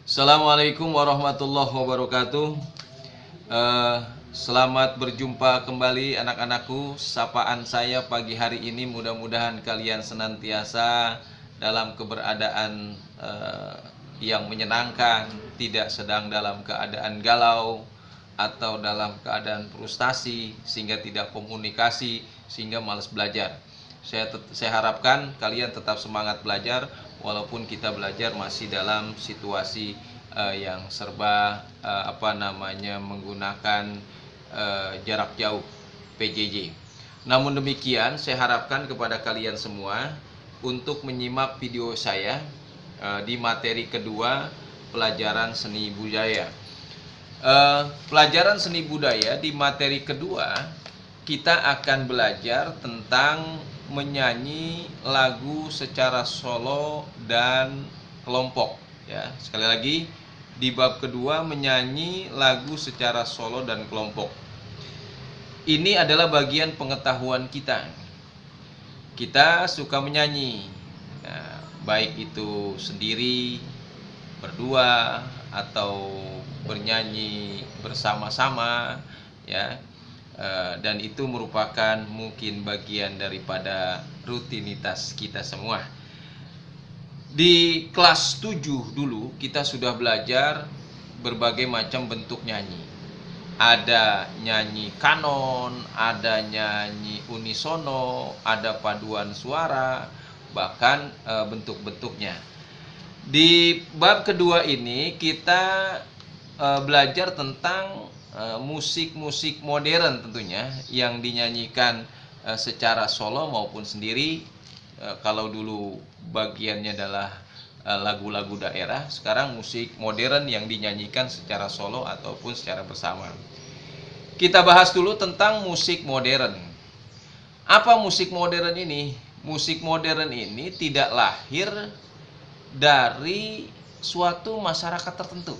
Assalamualaikum warahmatullahi wabarakatuh. Eh, Selamat berjumpa kembali anak-anakku. Sapaan saya pagi hari ini mudah-mudahan kalian senantiasa dalam keberadaan yang menyenangkan, tidak sedang dalam keadaan galau atau dalam keadaan frustasi sehingga tidak komunikasi sehingga malas belajar. Saya harapkan kalian tetap semangat belajar walaupun kita belajar masih dalam situasi yang serba menggunakan jarak jauh PJJ. Namun demikian, saya harapkan kepada kalian semua untuk menyimak video saya di materi kedua, pelajaran seni budaya. Pelajaran seni budaya di materi kedua kita akan belajar tentang menyanyi lagu secara solo dan kelompok ya. Sekali lagi, di bab kedua menyanyi lagu secara solo dan kelompok. Ini adalah bagian pengetahuan kita. Kita suka menyanyi, nah, baik itu sendiri, berdua, atau bernyanyi bersama-sama ya. Dan itu merupakan mungkin bagian daripada rutinitas kita semua. Di kelas 7 dulu kita sudah belajar berbagai macam bentuk nyanyi. Ada nyanyi kanon, ada nyanyi unisono, ada paduan suara, bahkan bentuk-bentuknya. Di bab kedua ini kita belajar tentang musik-musik modern tentunya yang dinyanyikan secara solo maupun sendiri. Kalau dulu bagiannya adalah lagu-lagu daerah, sekarang musik modern yang dinyanyikan secara solo ataupun secara bersama. Kita bahas dulu tentang musik modern. Apa musik modern ini? Musik modern ini tidak lahir dari suatu masyarakat tertentu.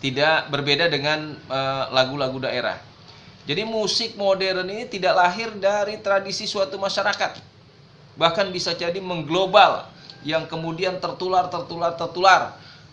Tidak berbeda dengan lagu-lagu daerah. Jadi musik modern ini tidak lahir dari tradisi suatu masyarakat. Bahkan bisa jadi mengglobal yang kemudian tertular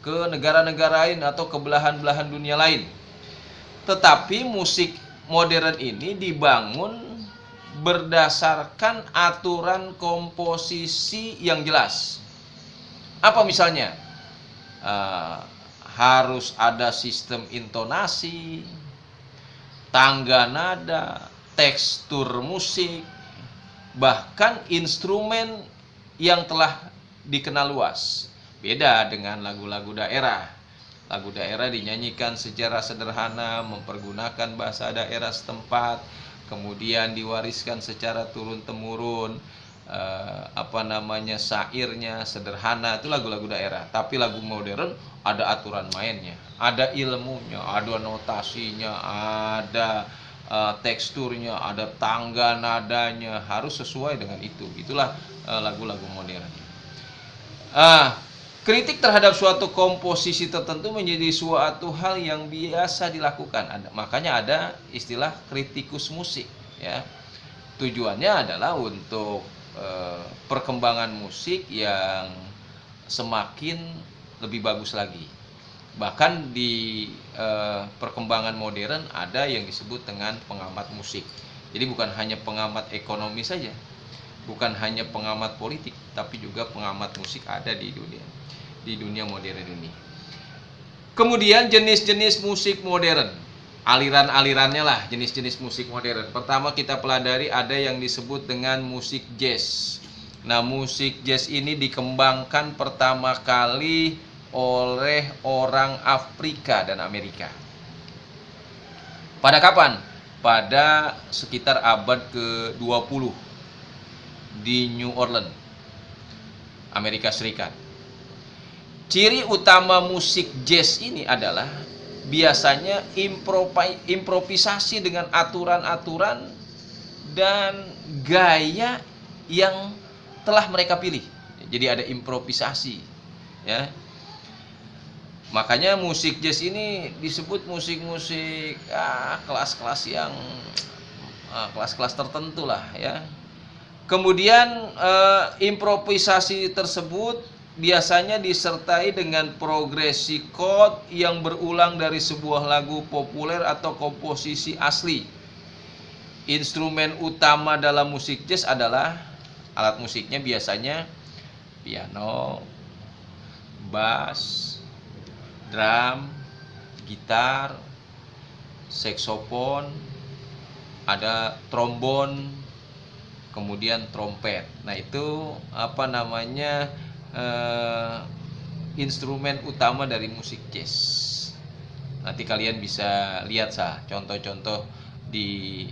ke negara-negara lain atau ke belahan-belahan dunia lain. Tetapi musik modern ini dibangun berdasarkan aturan komposisi yang jelas. Apa misalnya? Harus ada sistem intonasi, tangga nada, tekstur musik, bahkan instrumen yang telah dikenal luas. Beda dengan lagu-lagu daerah. Lagu daerah dinyanyikan secara sederhana, mempergunakan bahasa daerah setempat, kemudian diwariskan secara turun-temurun. Syairnya sederhana, itu lagu-lagu daerah. Tapi lagu modern ada aturan mainnya, ada ilmunya, ada notasinya, ada teksturnya, ada tangga nadanya, harus sesuai dengan itu. Itulah lagu-lagu modern. Kritik terhadap suatu komposisi tertentu menjadi suatu hal yang biasa dilakukan. Makanya ada istilah kritikus musik ya. Tujuannya adalah untuk perkembangan musik yang semakin lebih bagus lagi. Bahkan di perkembangan modern ada yang disebut dengan pengamat musik. Jadi bukan hanya pengamat ekonomi saja, bukan hanya pengamat politik, tapi juga pengamat musik ada di dunia modern ini. Kemudian jenis-jenis musik modern, aliran-alirannya lah, jenis-jenis musik modern. Pertama kita pelajari ada yang disebut dengan musik jazz. Nah, musik jazz ini dikembangkan pertama kali oleh orang Afrika dan Amerika. Pada kapan? Pada sekitar abad ke-20 di New Orleans, Amerika Serikat. Ciri utama musik jazz ini adalah biasanya improvisasi dengan aturan-aturan dan gaya yang telah mereka pilih. Jadi ada improvisasi ya. Makanya musik jazz ini disebut musik-musik kelas-kelas yang kelas-kelas tertentu lah ya. Kemudian improvisasi tersebut biasanya disertai dengan progresi chord yang berulang dari sebuah lagu populer atau komposisi asli. Instrumen utama dalam musik jazz adalah alat musiknya biasanya piano, bass, drum, gitar, saksofon, ada trombon, kemudian trompet. Nah, itu instrumen utama dari musik jazz. Nanti kalian bisa lihat contoh-contoh di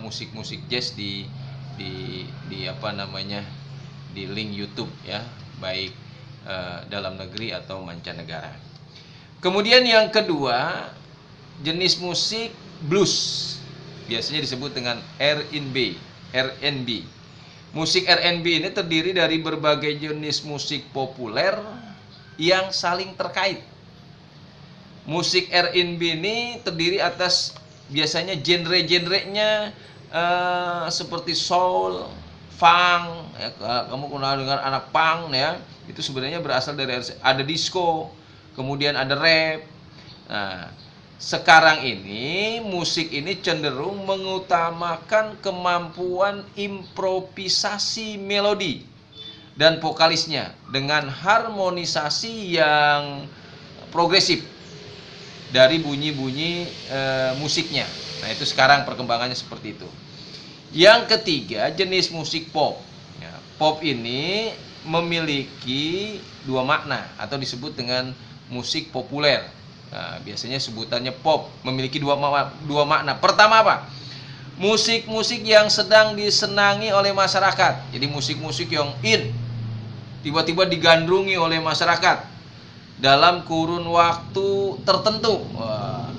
musik-musik jazz di link YouTube ya, baik dalam negeri atau mancanegara. Kemudian yang kedua, jenis musik blues, biasanya disebut dengan R&B. Musik R&B ini terdiri dari berbagai jenis musik populer yang saling terkait. Musik R&B ini terdiri atas biasanya genre-genrenya seperti soul, funk, ya, kamu kenal dengan anak punk ya, itu sebenarnya berasal dari ada disco, kemudian ada rap. Nah, sekarang ini musik ini cenderung mengutamakan kemampuan improvisasi melodi dan vokalisnya dengan harmonisasi yang progresif dari bunyi-bunyi musiknya. Nah, itu sekarang perkembangannya seperti itu. Yang ketiga, jenis musik pop. Ya, pop ini memiliki dua makna atau disebut dengan musik populer. Nah, biasanya sebutannya pop memiliki dua makna. Pertama apa? Musik-musik yang sedang disenangi oleh masyarakat. Jadi musik-musik yang tiba-tiba digandrungi oleh masyarakat dalam kurun waktu tertentu. Wah,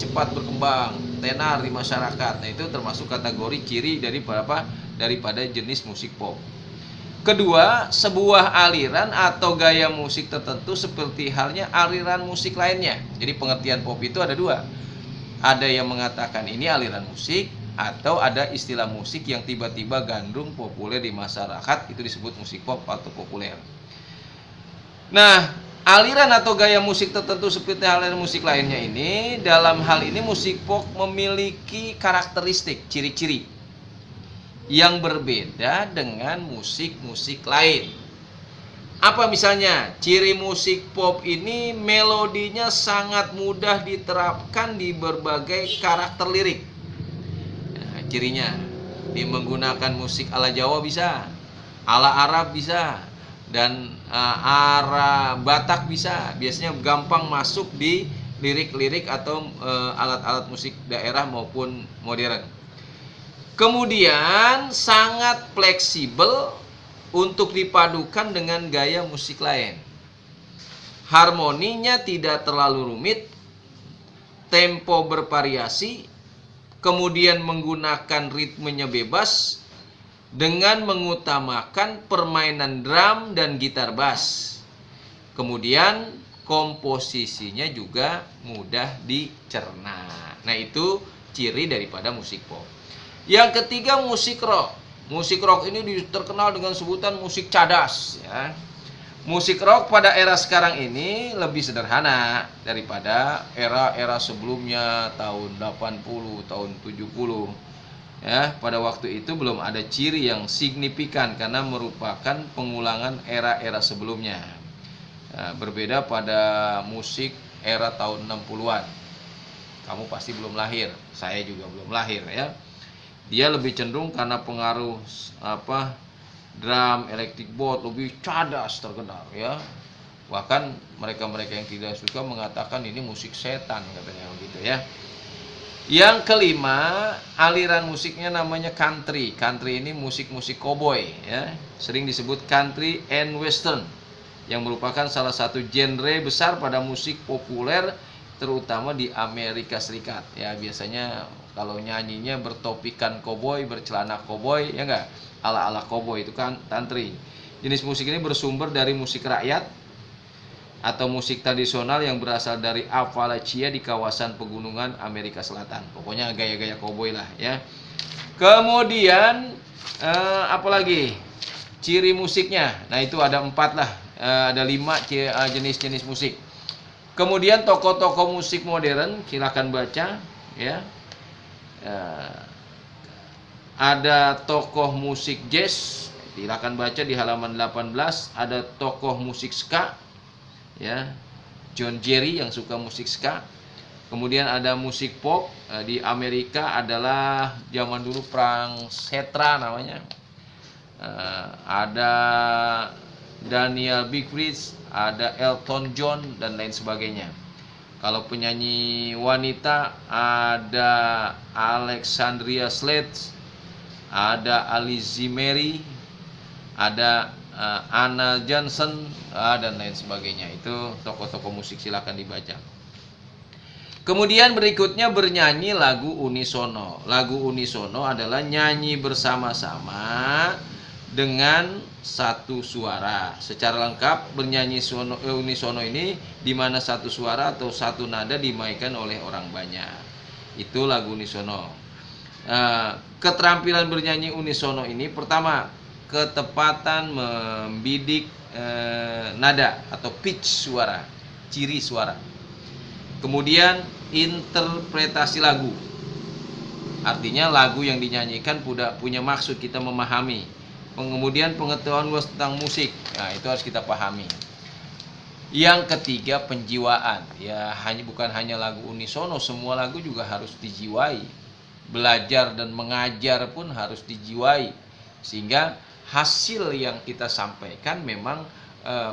cepat berkembang, tenar di masyarakat. Nah, itu termasuk kategori ciri daripada jenis musik pop. Kedua, sebuah aliran atau gaya musik tertentu seperti halnya aliran musik lainnya. Jadi pengertian pop itu ada dua. Ada yang mengatakan ini aliran musik, atau ada istilah musik yang tiba-tiba gandrung populer di masyarakat, itu disebut musik pop atau populer. Nah, aliran atau gaya musik tertentu seperti aliran musik lainnya ini, dalam hal ini musik pop memiliki karakteristik, ciri-ciri yang berbeda dengan musik-musik lain. Apa misalnya? Ciri musik pop ini melodinya sangat mudah diterapkan di berbagai karakter lirik. Nah, cirinya menggunakan musik ala Jawa bisa, ala Arab bisa, dan ara Batak bisa. Biasanya gampang masuk di lirik-lirik atau alat-alat musik daerah maupun modern. Kemudian sangat fleksibel untuk dipadukan dengan gaya musik lain. Harmoninya tidak terlalu rumit, tempo bervariasi, kemudian menggunakan ritmenya bebas dengan mengutamakan permainan drum dan gitar bass. Kemudian komposisinya juga mudah dicerna. Nah, itu ciri daripada musik pop. Yang ketiga, musik rock. Musik rock ini terkenal dengan sebutan musik cadas ya. Musik rock pada era sekarang ini lebih sederhana daripada era-era sebelumnya, tahun 80, tahun 70. Ya, pada waktu itu belum ada ciri yang signifikan karena merupakan pengulangan era-era sebelumnya. Nah, berbeda pada musik era tahun 60-an. Kamu pasti belum lahir, saya juga belum lahir ya. Dia lebih cenderung karena pengaruh drum, electric board lebih cadas terkenal ya. Bahkan mereka-mereka yang tidak suka mengatakan ini musik setan katanya begitu ya. Yang kelima, aliran musiknya namanya country. Country ini musik-musik cowboy ya. Sering disebut country and western, yang merupakan salah satu genre besar pada musik populer terutama di Amerika Serikat ya. Biasanya kalau nyanyinya bertopikan koboi, bercelana koboi, ya enggak? Ala-ala koboi itu kan country. Jenis musik ini bersumber dari musik rakyat atau musik tradisional yang berasal dari Appalachia di kawasan pegunungan Amerika Selatan. Pokoknya gaya-gaya koboi lah ya. Kemudian apalagi? Ciri musiknya, nah itu ada 4 lah, ada 5 jenis-jenis musik. Kemudian tokoh-tokoh musik modern, silakan baca ya. Ada tokoh musik jazz, silakan baca di halaman 18. Ada tokoh musik ska ya, John Jerry yang suka musik ska. Kemudian ada musik pop, di Amerika adalah zaman dulu Frank Sinatra namanya. Ada Daniel Bigfried, ada Elton John dan lain sebagainya. Kalau penyanyi wanita ada Alexandria Sledge, ada Alice Mary, ada Anna Johnson, dan lain sebagainya. Itu tokoh-tokoh musik, silakan dibaca. Kemudian berikutnya bernyanyi lagu unisono. Lagu unisono adalah nyanyi bersama-sama dengan satu suara. Secara lengkap bernyanyi unisono ini di mana satu suara atau satu nada dimainkan oleh orang banyak. Itu lagu unisono. Keterampilan bernyanyi unisono ini pertama, ketepatan membidik nada atau pitch suara, ciri suara. Kemudian interpretasi lagu, artinya lagu yang dinyanyikan punya maksud, kita memahami. Kemudian pengetahuan luas tentang musik, nah itu harus kita pahami. Yang ketiga, penjiwaan, ya bukan hanya lagu unisono, semua lagu juga harus dijiwai. Belajar dan mengajar pun harus dijiwai, sehingga hasil yang kita sampaikan memang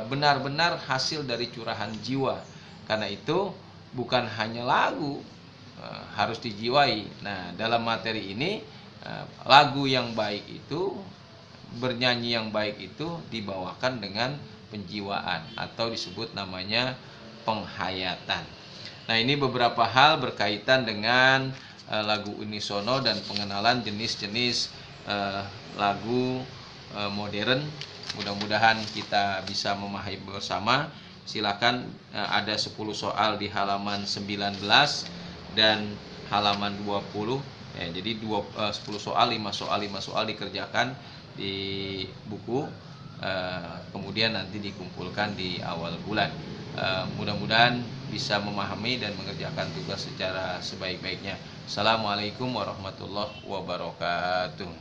benar-benar hasil dari curahan jiwa. Karena itu bukan hanya lagu, harus dijiwai. Nah, dalam materi ini lagu yang baik itu, bernyanyi yang baik itu dibawakan dengan penjiwaan atau disebut namanya penghayatan. Nah, ini beberapa hal berkaitan dengan lagu unisono dan pengenalan jenis-jenis lagu modern. Mudah-mudahan kita bisa memahami bersama. Silakan, ada 10 soal di halaman 19 dan halaman 20 ya, jadi 10 soal, 5 soal dikerjakan di buku, kemudian nanti dikumpulkan di awal bulan. Mudah-mudahan bisa memahami dan mengerjakan tugas secara sebaik-baiknya. Assalamualaikum warahmatullahi wabarakatuh.